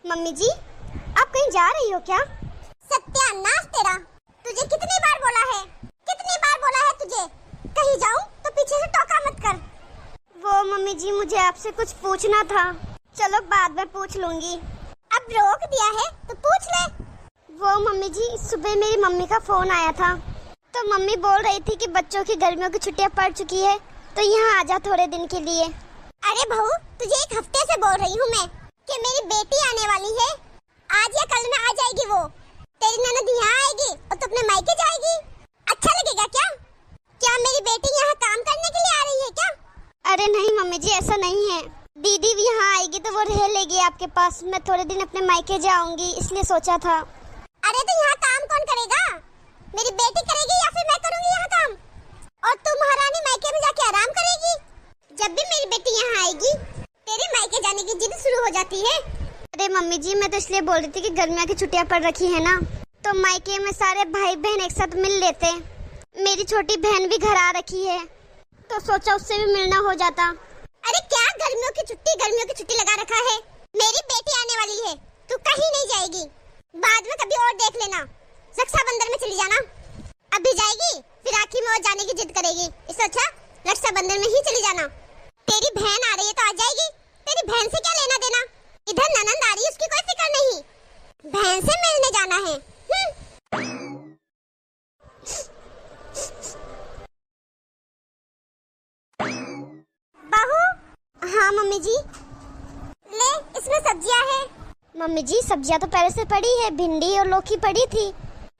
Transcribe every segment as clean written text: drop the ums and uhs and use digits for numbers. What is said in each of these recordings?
Mummy जी, आप कहीं जा रही हो क्या? सत्यानाश तेरा! तुझे कितनी बार बोला है, कितनी बार बोला है तुझे, कहीं जाऊं तो पीछे से टोका मत कर। वो मम्मी जी, मुझे आपसे कुछ पूछना था। चलो बाद में पूछ लूंगी। अब रोक दिया है तो पूछ ले। वो मम्मी जी, सुबह मेरी मम्मी का फोन आया था, तो मम्मी बोल रही थी कि बच्चों की गर्मियों की छुट्टियां पड़ चुकी है, तो यहाँ आ जा थोड़े दिन के लिए। अरे बहू, तुझे एक हफ्ते से बोल रही हूँ मैं कि मेरी बेटी आने वाली है, आज या कल में आ जाएगी। वो तेरी ननद यहाँ आएगी और तू अपने मायके जाएगी। अच्छा लगेगा क्या? क्या मेरी बेटी यहाँ काम करने के लिए आ रही है क्या? अरे नहीं मम्मी जी, ऐसा नहीं है। दीदी भी यहाँ आएगी तो वो रह लेगी आपके पास। मैं थोड़े दिन अपने मायके जाऊंगी, इसलिए सोचा था। अरे तो यहाँ काम कौन करेगा? मेरी बेटी करेगी या फिर मैं करूँगी यहाँ काम? और तू महारानी मायके में जाके आराम करेगी। जब भी मेरी बेटी यहाँ आएगी, तेरे मायके जाने की जिद शुरू हो जाती है। अरे मम्मी जी, मैं तो इसलिए बोल रही थी कि गर्मियों की छुट्टियां पड़ रखी है ना, तो मायके में सारे भाई बहन एक साथ मिल लेते। मेरी छोटी बहन भी घर आ रखी है, तो सोचा उससे भी मिलना हो जाता। अरे क्या गर्मियों की छुट्टी लगा रखा है? मेरी बेटी आने वाली है, तू कहीं नहीं जाएगी। बाद में कभी और देख लेना, रक्षाबंधन में चली जाना। अभी जाएगी फिर आखिर में और जाने की जिद करेगी। इससे अच्छा रक्षाबंधन में ही चली जाना। तेरी बहन आ रही है तो आ जाएगी, तेरी बहन से क्या लेना देना? इधर ननंद आ रही है, उसकी कोई फिक्र नहीं, बहन से मिलने जाना है। बहू। हाँ मम्मी जी। ले, इसमें सब्जियां है। मम्मी जी, सब्जियां तो पहले से पड़ी है, भिंडी और लौकी पड़ी थी।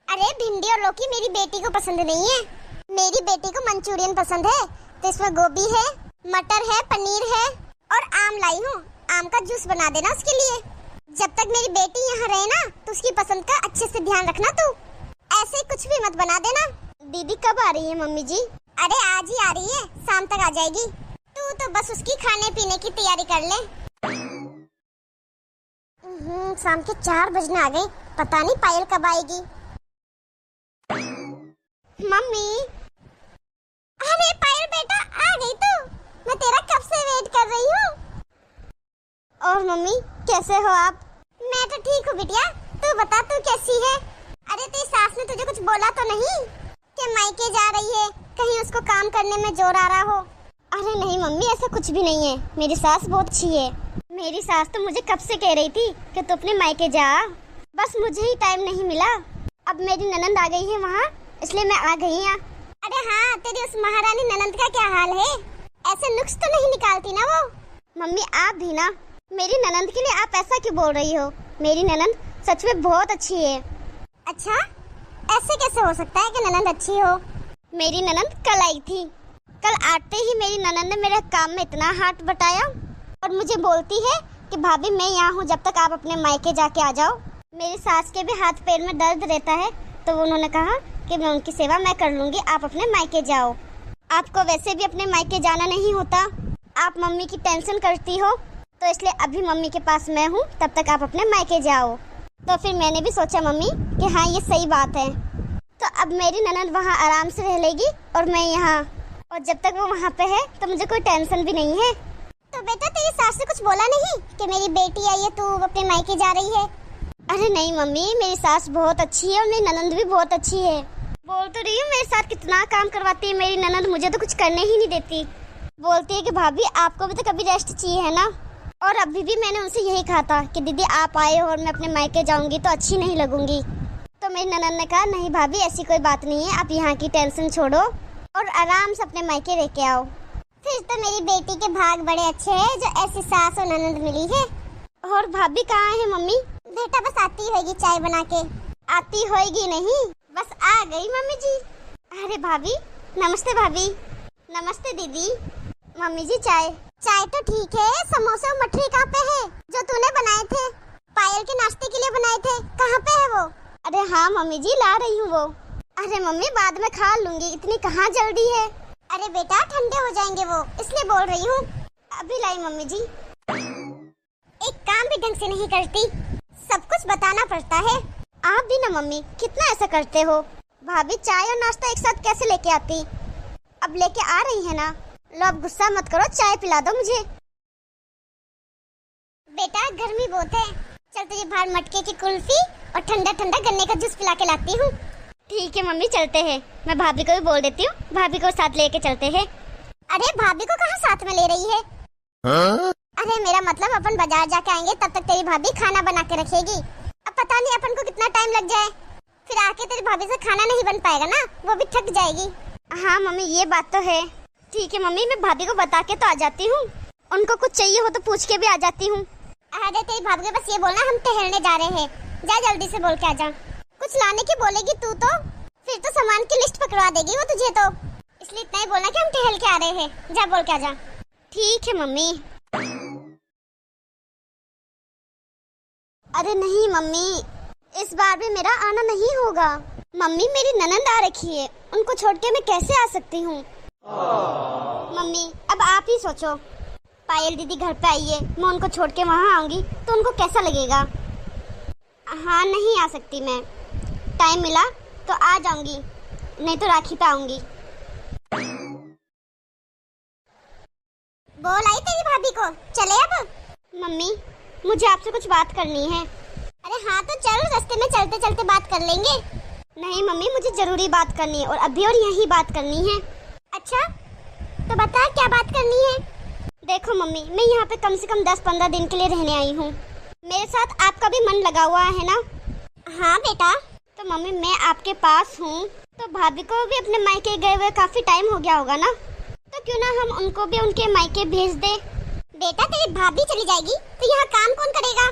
अरे भिंडी और लौकी मेरी बेटी को पसंद नहीं है। मेरी बेटी को मंचूरियन पसंद है, तो इसमें गोभी है, मटर है, पनीर है और आम लाई हूँ। आम का जूस बना देना उसके लिए। जब तक मेरी बेटी यहाँ रहे ना, तो उसकी पसंद का अच्छे से ध्यान रखना। तू ऐसे कुछ भी मत बना देना। दीदी कब आ रही है मम्मी जी? अरे आज ही आ रही है, शाम तक आ जाएगी। तू तो बस उसकी खाने पीने की तैयारी कर ले। शाम के 4 बजने आ गए, पता नहीं पायल कब आएगी। मम्मी। अरे पायल बेटा, आ गई तू? मैं तेरा कब से वेट कर रही हूँ। और मम्मी, कैसे हो आप? मैं तो ठीक हूँ बिटिया, तू बता तू कैसी है? अरे तेरी सास ने तुझे कुछ बोला तो नहीं कि मायके जा रही है, कहीं उसको काम करने में जोर आ रहा हो? अरे नहीं मम्मी, ऐसा कुछ भी नहीं है। मेरी सास बहुत अच्छी है। मेरी सास तो मुझे कब से कह रही थी कि तू अपने मायके जा, बस मुझे ही टाइम नहीं मिला। अब मेरी ननंद आ गई है वहाँ, इसलिए मैं आ गई यहाँ। अरे हाँ, तेरी उस महारानी ननंद का क्या हाल है? ऐसे नुक्स तो नहीं निकालती ना वो? मम्मी आप भी ना, मेरी ननंद के लिए आप ऐसा क्यों बोल रही हो? मेरी ननंद सच में बहुत अच्छी है। अच्छा, ऐसे कैसे हो सकता है कि ननंद अच्छी हो? मेरी ननंद कल आई थी। कल आते ही मेरी ननंद ने मेरे काम में इतना हाथ बटाया और मुझे बोलती है कि भाभी मैं यहाँ हूँ, जब तक आप अपने मायके जाके आ जाओ। मेरी सास के भी हाथ पैर में दर्द रहता है, तो उन्होंने कहा कि मैं उनकी सेवा मैं कर लूँगी, आप अपने मायके जाओ। आपको वैसे भी अपने मायके जाना नहीं होता, आप मम्मी की टेंशन करती हो, तो इसलिए अभी मम्मी के पास मैं हूँ, तब तक आप अपने मायके जाओ। तो फिर मैंने भी सोचा मम्मी कि हाँ ये सही बात है। तो अब मेरी ननंद वहाँ आराम से रह लेगी और मैं यहाँ, और जब तक वो वहाँ पे है तो मुझे कोई टेंशन भी नहीं है। तो बेटा तेरी सास से कुछ बोला नहीं कि मेरी बेटी आई है, तू अपने मायके जा रही है? अरे नहीं मम्मी, मेरी सास बहुत अच्छी है और मेरी ननंद भी बहुत अच्छी है। बोल तो रही हूँ, मेरे साथ कितना काम करवाती है मेरी ननंद, मुझे तो कुछ करने ही नहीं देती। बोलती है कि भाभी आपको भी तो कभी रेस्ट चाहिए है ना। और अभी भी मैंने उनसे यही कहा था कि दीदी आप आए हो और मैं अपने मायके जाऊंगी तो अच्छी नहीं लगूंगी। तो मेरी ननंद ने कहा नहीं भाभी, ऐसी कोई बात नहीं है, आप यहाँ की टेंशन छोड़ो और आराम से अपने मायके रह के आओ। फिर तो मेरी बेटी के भाग बड़े अच्छे हैं जो ऐसी सास और ननंद मिली है। और भाभी कहाँ है मम्मी? बेटा बस आती होगी चाय बना के। आती होगी नहीं, बस आ गई मम्मी जी। अरे भाभी, नमस्ते भाभी। नमस्ते दीदी। मम्मी जी चाय। चाय तो ठीक है, समोसे और मठरी कहाँ पे है जो तूने बनाए थे? पायल के नाश्ते के लिए बनाए थे, कहाँ पे है वो? अरे हाँ मम्मी जी, ला रही हूँ वो। अरे मम्मी बाद में खा लूंगी, इतनी कहाँ जल्दी है? अरे बेटा ठंडे हो जाएंगे वो, इसलिए बोल रही हूँ। अभी लाई मम्मी जी। एक काम भी ढंग से नहीं करती, सब कुछ बताना पड़ता है। आप भी ना मम्मी, कितना ऐसा करते हो? भाभी चाय और नाश्ता एक साथ कैसे लेके आती? अब लेके आ रही है ना, लो अब गुस्सा मत करो, चाय पिला दो मुझे। बेटा गर्मी बहुत है, चल तुझे बाहर मटके की कुल्फी और ठंडा ठंडा गन्ने का जूस पिला के लाती हूँ। ठीक है मम्मी, चलते हैं। मैं भाभी को भी बोल देती हूँ, भाभी को साथ लेके चलते हैं। अरे भाभी को कहाँ साथ में ले रही है? अरे मेरा मतलब अपन बाजार जाके आएंगे, तब तक तेरी भाभी खाना बना के रखेगी। अब पता नहीं अपन को कितना टाइम लग जाए, फिर आके तेरी भाभी से खाना नहीं बन पाएगा ना, वो भी थक जाएगी। हाँ मम्मी, ये बात तो है। ठीक है मम्मी, मैं भाभी को बता के तो आ जाती हूँ। उनको कुछ चाहिए हो तो पूछ के भी आ जाती हूँ। अरे तेरी भाभी को बस ये बोलना हम टहलने जा रहे हैं, जा जल्दी से बोल के आ जा। कुछ लाने की बोलेगी तू तो फिर तो सामान की लिस्ट पकड़वा देगी वो तुझे, तो इसलिए इतना ही बोलना कि हम टहल के आ रहे हैं, जा बोल के आ जा। ठीक है मम्मी। अरे नहीं मम्मी, इस बार भी मेरा आना नहीं होगा। मम्मी मेरी ननंद आ रखी है, उनको छोड़ के मैं कैसे आ सकती हूँ? मम्मी अब आप ही सोचो, पायल दीदी घर पे आई है, मैं उनको छोड़ के वहाँ आऊंगी तो उनको कैसा लगेगा? हाँ नहीं आ सकती मैं, टाइम मिला तो आ जाऊंगी, नहीं तो राखी पे आऊंगी। बोल आई तेरी भाभी को, चले अब? मम्मी मुझे आपसे कुछ बात करनी है। अरे हाँ तो चल, रास्ते में चलते चलते बात कर लेंगे। नहीं मम्मी, मुझे जरूरी बात करनी है और अभी और यही बात करनी है। अच्छा तो बता क्या बात करनी है? देखो मम्मी, मैं यहाँ पे कम से कम 10-15 दिन के लिए रहने आई हूँ। मेरे साथ आपका भी मन लगा हुआ है ना? हाँ बेटा। तो मम्मी मैं आपके पास हूँ, तो भाभी को भी अपने मायके गए हुए काफी टाइम हो गया होगा ना, तो क्यों ना हम उनको भी उनके मायके भेज दे। बेटा तेरी भाभी चली जाएगी तो यहाँ काम कौन करेगा?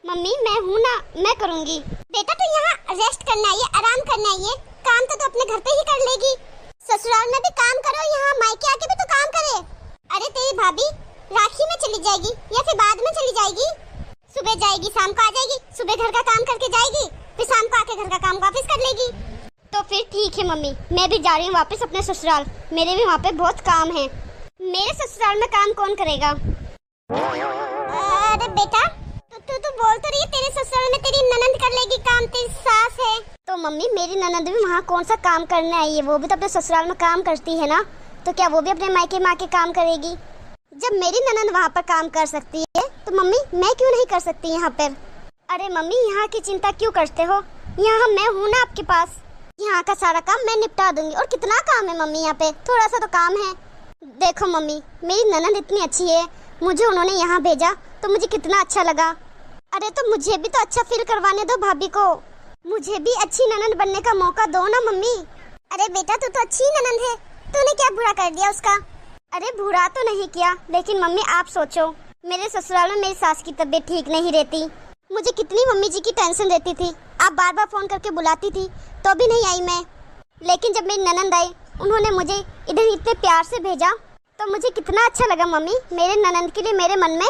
मम्मी मैं हूँ ना, मैं करूँगी। बेटा तू यहाँ रेस्ट करना है, आराम करना है, काम तो तू अपने घर पे ही कर लेगी। ससुराल में भी काम करो, यहाँ मायके आके भी तो काम करे। अरे तेरी भाभी राखी में चली जाएगी या फिर बाद में चली जाएगी? सुबह जाएगी शाम को आ जाएगी, सुबह घर का काम करके जाएगी, फिर शाम को आके घर का काम वापस कर लेगी। तो फिर ठीक है मम्मी, मैं भी जा रही हूँ वापस अपने ससुराल, मेरे भी वहाँ पे बहुत काम है। मेरे ससुराल में काम कौन करेगा? अरे बेटा तू बोल तो रही है तेरे ससुराल में तेरी ननंद कर लेगी काम, तेरी सास है। तो मम्मी मेरी ननंद भी वहाँ कौन सा काम करने आई है, वो भी तो अपने ससुराल में काम करती है ना, तो क्या वो भी अपने मायके माँ के काम करेगी? जब मेरी ननंद वहाँ पर काम कर सकती है तो मम्मी मैं क्यों नहीं कर सकती यहाँ पर? अरे मम्मी यहाँ की चिंता क्यों करते हो, यहाँ मैं हूँ ना आपके पास, यहाँ का सारा काम मैं निपटा दूंगी। और कितना काम है मम्मी, यहाँ पे थोड़ा सा तो काम है। देखो मम्मी मेरी ननंद इतनी अच्छी है, मुझे उन्होंने यहाँ भेजा तो मुझे कितना अच्छा लगा। अरे तो मुझे भी तो अच्छा फील करवाने दो भाभी को, मुझे भी अच्छी ननंद बनने का मौका दो ना मम्मी। अरे बेटा तू तो अच्छी ननंद है, तूने क्या बुरा कर दिया उसका? अरे बुरा तो नहीं किया, लेकिन मम्मी आप सोचो, मेरे ससुराल में मेरी सास की तबीयत ठीक नहीं रहती, मुझे कितनी मम्मी जी की टेंशन रहती थी। आप बार बार फोन करके बुलाती थी तो भी नहीं आई मैं, लेकिन जब मेरी ननंद आई उन्होंने मुझे इधर इतने प्यार से भेजा तो मुझे कितना अच्छा लगा मम्मी। मेरे ननंद के लिए मेरे मन में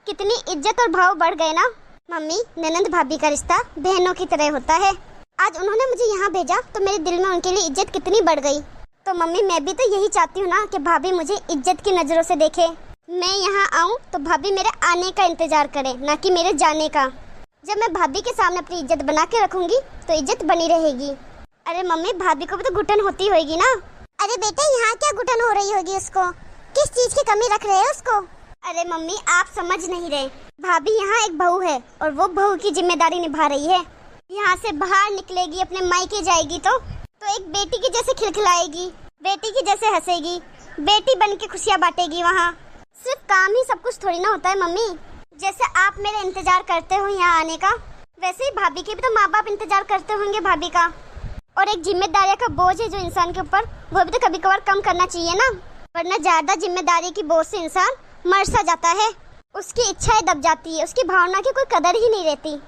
कितनी इज्जत और भाव बढ़ गए ना मम्मी। ननंद भाभी का रिश्ता बहनों की तरह होता है। आज उन्होंने मुझे यहाँ भेजा तो मेरे दिल में उनके लिए इज्जत कितनी बढ़ गई। तो मम्मी मैं भी तो यही चाहती हूँ ना कि भाभी मुझे इज्जत की नज़रों से देखे, मैं यहाँ आऊँ तो भाभी मेरे आने का इंतजार करे, ना कि मेरे जाने का। जब मैं भाभी के सामने अपनी इज्जत बना के रखूंगी तो इज्जत बनी रहेगी। अरे मम्मी भाभी को भी तो घुटन होती होगी ना। अरे बेटे यहाँ क्या घुटन हो रही होगी उसको, किस चीज की कमी रख रहे हैं उसको? अरे मम्मी आप समझ नहीं रहे, भाभी यहाँ एक बहू है और वो बहू की जिम्मेदारी निभा रही है। यहाँ से बाहर निकलेगी, अपने मायके जाएगी तो एक बेटी की जैसे खिलखिलाएगी, बेटी की जैसे हंसेगी, बेटी बन के खुशियाँ बांटेगी। वहाँ सिर्फ काम ही सब कुछ थोड़ी ना होता है मम्मी। जैसे आप मेरे इंतजार करते हो यहाँ आने का, वैसे ही भाभी के भी तो माँ बाप इंतजार करते होंगे भाभी का। और एक जिम्मेदारियाँ का बोझ है जो इंसान के ऊपर, वो भी तो कभी कभार कम करना चाहिए ना, वरना ज्यादा जिम्मेदारी की बोझ से इंसान मर सा जाता है, उसकी इच्छाएं दब जाती है, उसकी भावना की कोई कदर ही नहीं रहती।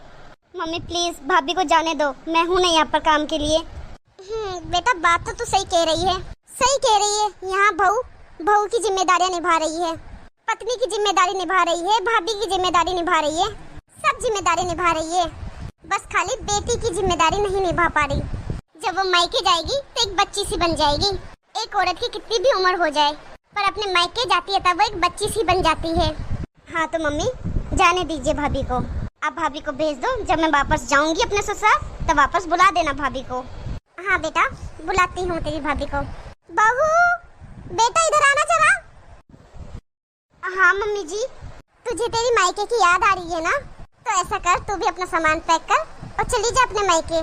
मम्मी प्लीज भाभी को जाने दो, मैं हूँ ना यहाँ पर काम के लिए। बेटा बात तो तू सही कह रही है, सही कह रही है। यहाँ बहू की जिम्मेदारियाँ निभा रही है, पत्नी की जिम्मेदारी निभा रही है, भाभी की जिम्मेदारी निभा रही है, सब जिम्मेदारी निभा रही है। बस खाली बेटी की जिम्मेदारी नहीं निभा पा रही। जब वो मायके जाएगी तो एक बच्ची सी बन जाएगी। एक औरत की कितनी भी उम्र हो जाए पर अपने मायके जाती है तब वो एक बच्ची सी बन जाती है। हाँ तो मम्मी जाने दीजिए भाभी को, आप भाभी को भेज दो। जब मैं वापस जाऊंगी अपने ससुराल तब वापस बुला देना भाभी को। हाँ बेटा बुलाती हूँ तेरी भाभी को। बहू बेटा इधर आना जरा। हाँ मम्मी जी। तुझे तेरी मायके की याद आ रही है ना? तो तो ऐसा कर, तू भी अपना सामान पैक कर और चली जा अपने मायके।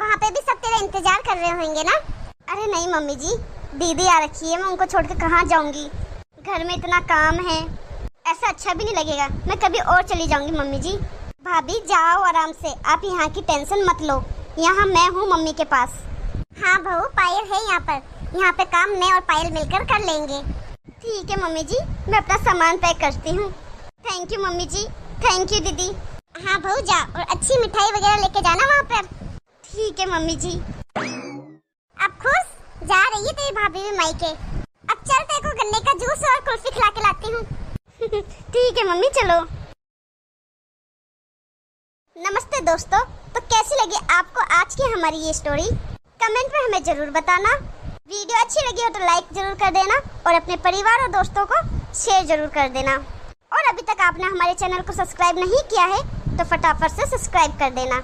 वहाँ पे भी सब तेरा इंतजार कर रहे होंगे ना। अरे नहीं मम्मी जी, दीदी आ रखी है, मैं उनको छोड़ के कहाँ जाऊंगी। घर में इतना काम है, ऐसा अच्छा भी नहीं लगेगा। मैं कभी और चली जाऊंगी मम्मी जी। भाभी जाओ आराम से, आप यहाँ की टेंशन मत लो, यहाँ मैं हूँ मम्मी के पास। हाँ बहू, पायल है यहाँ पे काम मैं और पायल मिलकर कर लेंगे। ठीक है मम्मी जी, मैं अपना सामान पैक करती हूँ। Thank you mummy ji, thank you दीदी। हाँ बहू जा, और अच्छी मिठाई वगैरह लेके जाना वहाँ पर। ठीक है मम्मी जी। अब खुश जा रही है तेरी भाभी भी मायके। अब चल तेरे को गन्ने का जूस और कुल्फी खिला के लाती हूँ। ठीक है मम्मी, चलो। नमस्ते दोस्तों, तो कैसी लगी आपको आज की हमारी ये स्टोरी? कमेंट में हमें जरूर बताना। वीडियो अच्छी लगी हो तो लाइक जरूर कर देना और अपने परिवार और दोस्तों को शेयर जरूर कर देना। और अभी तक आपने हमारे चैनल को सब्सक्राइब नहीं किया है तो फटाफट से सब्सक्राइब कर देना।